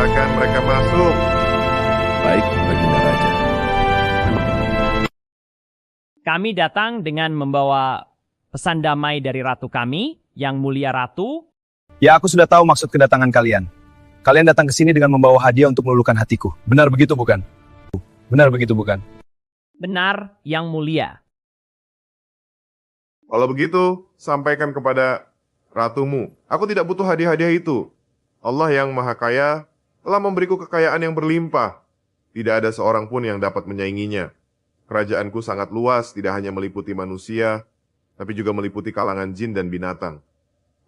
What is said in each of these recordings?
Silakan mereka masuk. Baik, Baginda Raja. Kami datang dengan membawa pesan damai dari ratu kami, Yang Mulia Ratu. Ya, aku sudah tahu maksud kedatangan kalian. Kalian datang ke sini dengan membawa hadiah untuk meluluhkan hatiku. Benar begitu bukan? Benar begitu bukan? Benar, Yang Mulia. Kalau begitu, sampaikan kepada ratumu. Aku tidak butuh hadiah-hadiah itu. Allah yang Maha Kaya telah memberiku kekayaan yang berlimpah. Tidak ada seorang pun yang dapat menyainginya. Kerajaanku sangat luas, tidak hanya meliputi manusia, tapi juga meliputi kalangan jin dan binatang.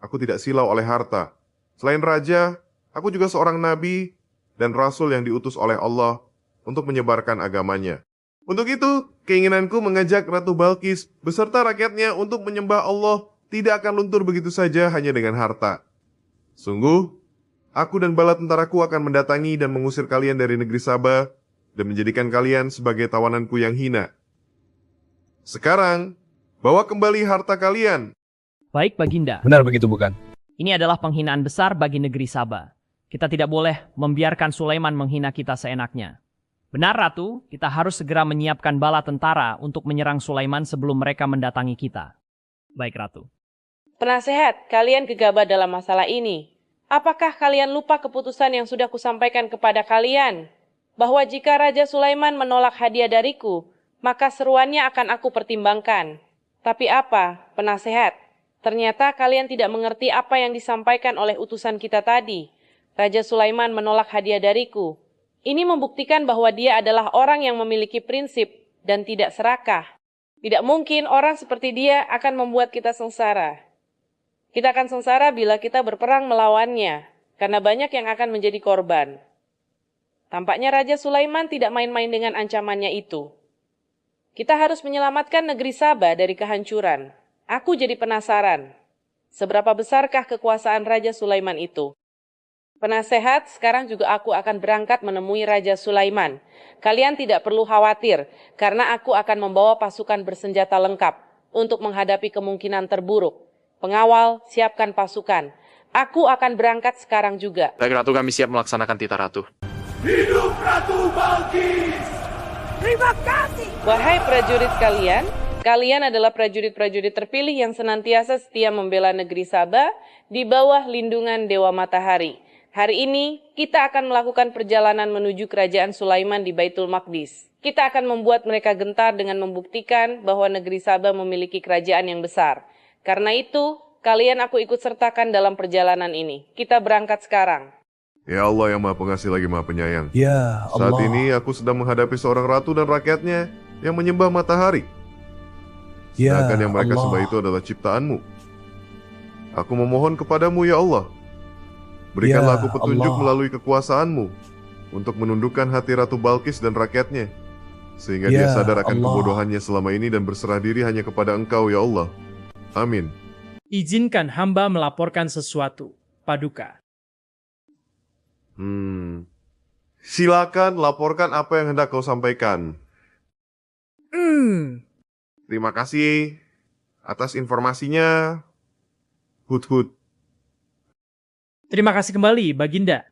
Aku tidak silau oleh harta. Selain raja, aku juga seorang nabi dan rasul yang diutus oleh Allah untuk menyebarkan agamanya. Untuk itu, keinginanku mengajak Ratu Balqis beserta rakyatnya untuk menyembah Allah tidak akan luntur begitu saja hanya dengan harta. Sungguh, aku dan bala tentaraku akan mendatangi dan mengusir kalian dari negeri Sabah dan menjadikan kalian sebagai tawananku yang hina. Sekarang, bawa kembali harta kalian. Baik, Baginda. Benar begitu bukan? Ini adalah penghinaan besar bagi negeri Sabah. Kita tidak boleh membiarkan Sulaiman menghina kita seenaknya. Benar, Ratu, kita harus segera menyiapkan bala tentara untuk menyerang Sulaiman sebelum mereka mendatangi kita. Baik, Ratu. Penasehat, kalian gegabah dalam masalah ini. Apakah kalian lupa keputusan yang sudah kusampaikan kepada kalian? Bahwa jika Raja Sulaiman menolak hadiah dariku, maka seruannya akan aku pertimbangkan. Tapi apa, penasehat? Ternyata kalian tidak mengerti apa yang disampaikan oleh utusan kita tadi. Raja Sulaiman menolak hadiah dariku. Ini membuktikan bahwa dia adalah orang yang memiliki prinsip dan tidak serakah. Tidak mungkin orang seperti dia akan membuat kita sengsara. Kita akan sengsara bila kita berperang melawannya, karena banyak yang akan menjadi korban. Tampaknya Raja Sulaiman tidak main-main dengan ancamannya itu. Kita harus menyelamatkan negeri Sabah dari kehancuran. Aku jadi penasaran, seberapa besarkah kekuasaan Raja Sulaiman itu? Penasehat, sekarang juga aku akan berangkat menemui Raja Sulaiman. Kalian tidak perlu khawatir, karena aku akan membawa pasukan bersenjata lengkap untuk menghadapi kemungkinan terburuk. Pengawal, siapkan pasukan. Aku akan berangkat sekarang juga. Baik, Ratu, kami siap melaksanakan titah Ratu. Hidup Ratu Balqis! Terima kasih! Wahai prajurit kalian, kalian adalah prajurit-prajurit terpilih yang senantiasa setia membela negeri Sabah di bawah lindungan Dewa Matahari. Hari ini, kita akan melakukan perjalanan menuju kerajaan Sulaiman di Baitul Maqdis. Kita akan membuat mereka gentar dengan membuktikan bahwa negeri Sabah memiliki kerajaan yang besar. Karena itu, kalian aku ikut sertakan dalam perjalanan ini. Kita berangkat sekarang. Ya Allah yang Maha Pengasih lagi Maha Penyayang. Ya Allah. Saat ini aku sedang menghadapi seorang ratu dan rakyatnya yang menyembah matahari. Ya Sedangkan yang mereka Allah. sembah itu adalah ciptaanmu. Aku memohon kepadamu ya Allah. Berikanlah Ya aku petunjuk Allah. melalui kekuasaanmu untuk menundukkan hati Ratu Balqis dan rakyatnya. Sehingga dia Ya sadar akan Allah. kebodohannya selama ini dan berserah diri hanya kepada Engkau ya Allah. Amin. Izinkan hamba melaporkan sesuatu, Paduka. Silakan laporkan apa yang hendak kau sampaikan. Terima kasih atas informasinya, Hudhud. Terima kasih kembali, Baginda.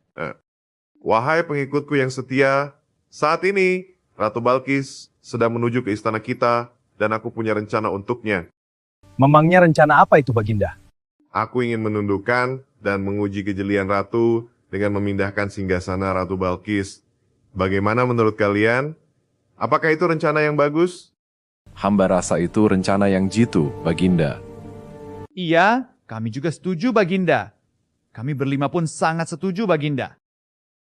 Wahai pengikutku yang setia, saat ini Ratu Balqis sedang menuju ke istana kita dan aku punya rencana untuknya. Memangnya rencana apa itu Baginda? Aku ingin menundukkan dan menguji kejelian Ratu dengan memindahkan singgasana Ratu Balqis. Bagaimana menurut kalian? Apakah itu rencana yang bagus? Hamba rasa itu rencana yang jitu, Baginda. Iya, kami juga setuju, Baginda. Kami berlima pun sangat setuju, Baginda.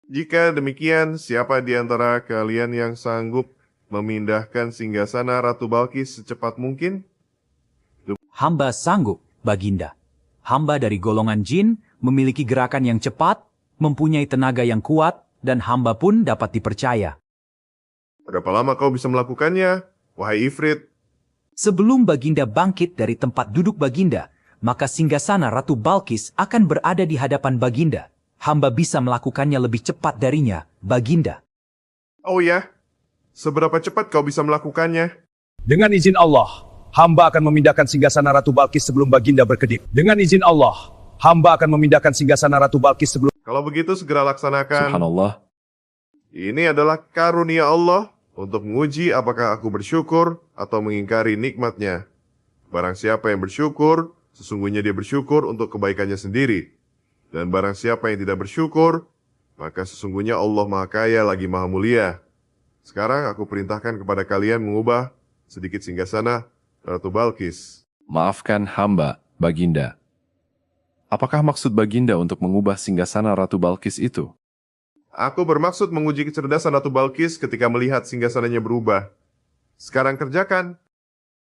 Jika demikian, siapa di antara kalian yang sanggup memindahkan singgasana Ratu Balqis secepat mungkin? Hamba sanggup, Baginda. Hamba dari golongan jin memiliki gerakan yang cepat, mempunyai tenaga yang kuat, dan hamba pun dapat dipercaya. Berapa lama kau bisa melakukannya, wahai Ifrit? Sebelum Baginda bangkit dari tempat duduk Baginda, maka singgasana Ratu Balqis akan berada di hadapan Baginda. Hamba bisa melakukannya lebih cepat darinya, Baginda. Oh ya? Seberapa cepat kau bisa melakukannya? Dengan izin Allah, hamba akan memindahkan singgasana Ratu Balqis sebelum Baginda berkedip. Dengan izin Allah, Hamba akan memindahkan singgasana Ratu Balkis sebelum... Kalau begitu segera laksanakan. Subhanallah. Ini adalah karunia Allah untuk menguji apakah aku bersyukur atau mengingkari nikmatnya. Barang siapa yang bersyukur, sesungguhnya dia bersyukur untuk kebaikannya sendiri. Dan barang siapa yang tidak bersyukur, maka sesungguhnya Allah Maha Kaya lagi Maha Mulia. Sekarang aku perintahkan kepada kalian mengubah sedikit singgasana Ratu Balkis. Maafkan hamba, Baginda. Apakah maksud Baginda untuk mengubah singgasana Ratu Balkis itu? Aku bermaksud menguji kecerdasan Ratu Balkis ketika melihat singgasananya berubah. Sekarang kerjakan.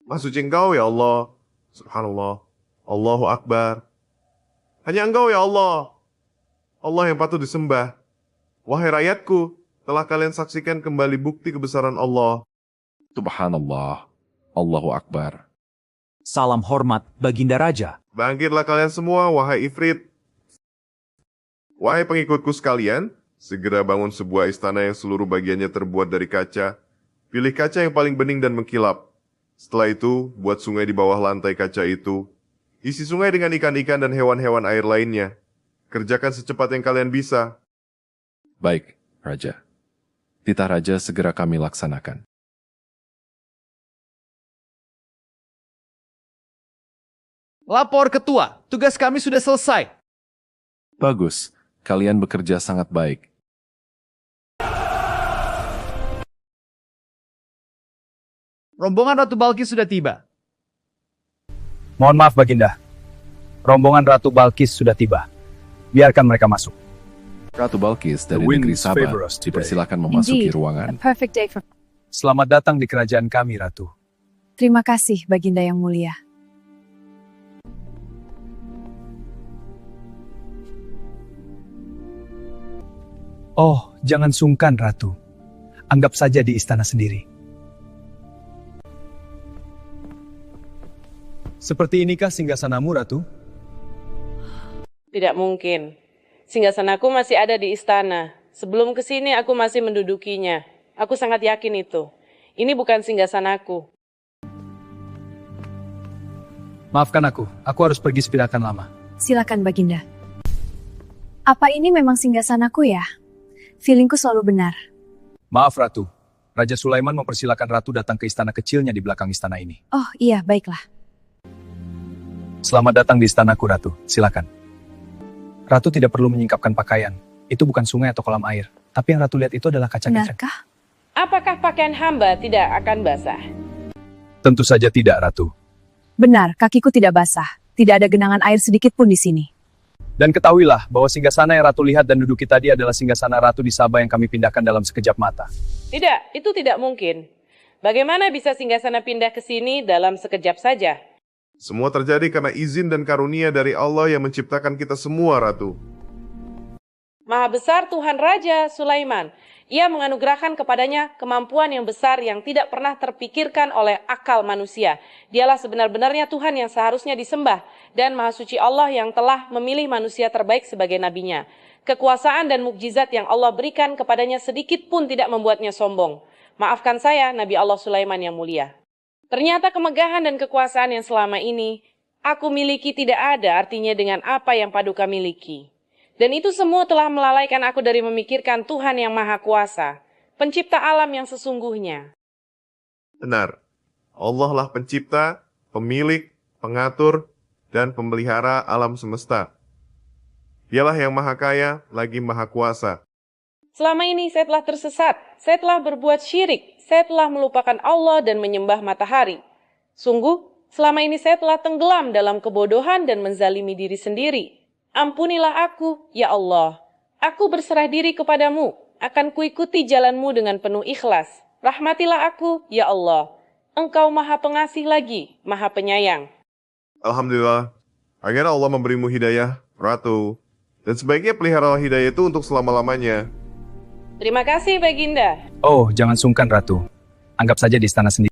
Maha suci Engkau ya Allah. Subhanallah. Allahu Akbar. Hanya Engkau ya Allah. Allah yang patut disembah. Wahai rakyatku, telah kalian saksikan kembali bukti kebesaran Allah. Subhanallah. Allahu Akbar. Salam hormat, Baginda Raja. Bangkitlah kalian semua, wahai Ifrit. Wahai pengikutku sekalian, segera bangun sebuah istana yang seluruh bagiannya terbuat dari kaca. Pilih kaca yang paling bening dan mengkilap. Setelah itu, buat sungai di bawah lantai kaca itu. Isi sungai dengan ikan-ikan dan hewan-hewan air lainnya. Kerjakan secepat yang kalian bisa. Baik, Raja. Titah Raja segera kami laksanakan. Lapor ketua, tugas kami sudah selesai. Bagus, kalian bekerja sangat baik. Rombongan Ratu Balkis sudah tiba. Mohon maaf, Baginda. Rombongan Ratu Balkis sudah tiba. Biarkan mereka masuk. Ratu Balkis dari negeri Sabah dipersilakan memasuki ruangan. Selamat datang di kerajaan kami, Ratu. Terima kasih, Baginda yang mulia. Oh, jangan sungkan, Ratu. Anggap saja di istana sendiri. Seperti inikah singgasanamu, Ratu? Tidak mungkin. Singgasanaku masih ada di istana. Sebelum ke sini aku masih mendudukinya. Aku sangat yakin itu. Ini bukan singgasanaku. Maafkan aku harus pergi sepirakan lama. Silakan, Baginda. Apa ini memang singgasanaku ya? Feelingku selalu benar. Maaf, Ratu. Raja Sulaiman mempersilakan Ratu datang ke istana kecilnya di belakang istana ini. Oh iya, baiklah. Selamat datang di istanaku, Ratu. Silakan. Ratu tidak perlu menyingkapkan pakaian. Itu bukan sungai atau kolam air. Tapi yang Ratu lihat itu adalah kaca-kaca. Benarkah? Apakah pakaian hamba tidak akan basah? Tentu saja tidak, Ratu. Benar, kakiku tidak basah. Tidak ada genangan air sedikit pun di sini. Dan ketahuilah bahwa singgasana yang Ratu lihat dan duduki tadi adalah singgasana Ratu di Sabah yang kami pindahkan dalam sekejap mata. Tidak, itu tidak mungkin. Bagaimana bisa singgasana pindah ke sini dalam sekejap saja? Semua terjadi karena izin dan karunia dari Allah yang menciptakan kita semua, Ratu. Maha besar Tuhan Raja Sulaiman. Ia menganugerahkan kepadanya kemampuan yang besar yang tidak pernah terpikirkan oleh akal manusia. Dialah sebenar-benarnya Tuhan yang seharusnya disembah dan Maha Suci Allah yang telah memilih manusia terbaik sebagai nabinya. Kekuasaan dan mukjizat yang Allah berikan kepadanya sedikit pun tidak membuatnya sombong. Maafkan saya, Nabi Allah Sulaiman yang mulia. Ternyata kemegahan dan kekuasaan yang selama ini aku miliki tidak ada artinya dengan apa yang Paduka miliki. Dan itu semua telah melalaikan aku dari memikirkan Tuhan yang Maha Kuasa, pencipta alam yang sesungguhnya. Benar, Allah lah pencipta, pemilik, pengatur, dan pemelihara alam semesta. Dialah yang Maha Kaya, lagi Maha Kuasa. Selama ini saya telah tersesat, saya telah berbuat syirik, saya telah melupakan Allah dan menyembah matahari. Sungguh, selama ini saya telah tenggelam dalam kebodohan dan menzalimi diri sendiri. Ampunilah aku, ya Allah. Aku berserah diri kepadamu, akan kuikuti jalanmu dengan penuh ikhlas. Rahmatilah aku, ya Allah. Engkau Maha Pengasih lagi, Maha Penyayang. Alhamdulillah, agar Allah memberimu hidayah, Ratu. Dan sebaiknya pelihara hidayah itu untuk selama-lamanya. Terima kasih, Baginda. Oh, jangan sungkan, Ratu. Anggap saja di istana sendiri.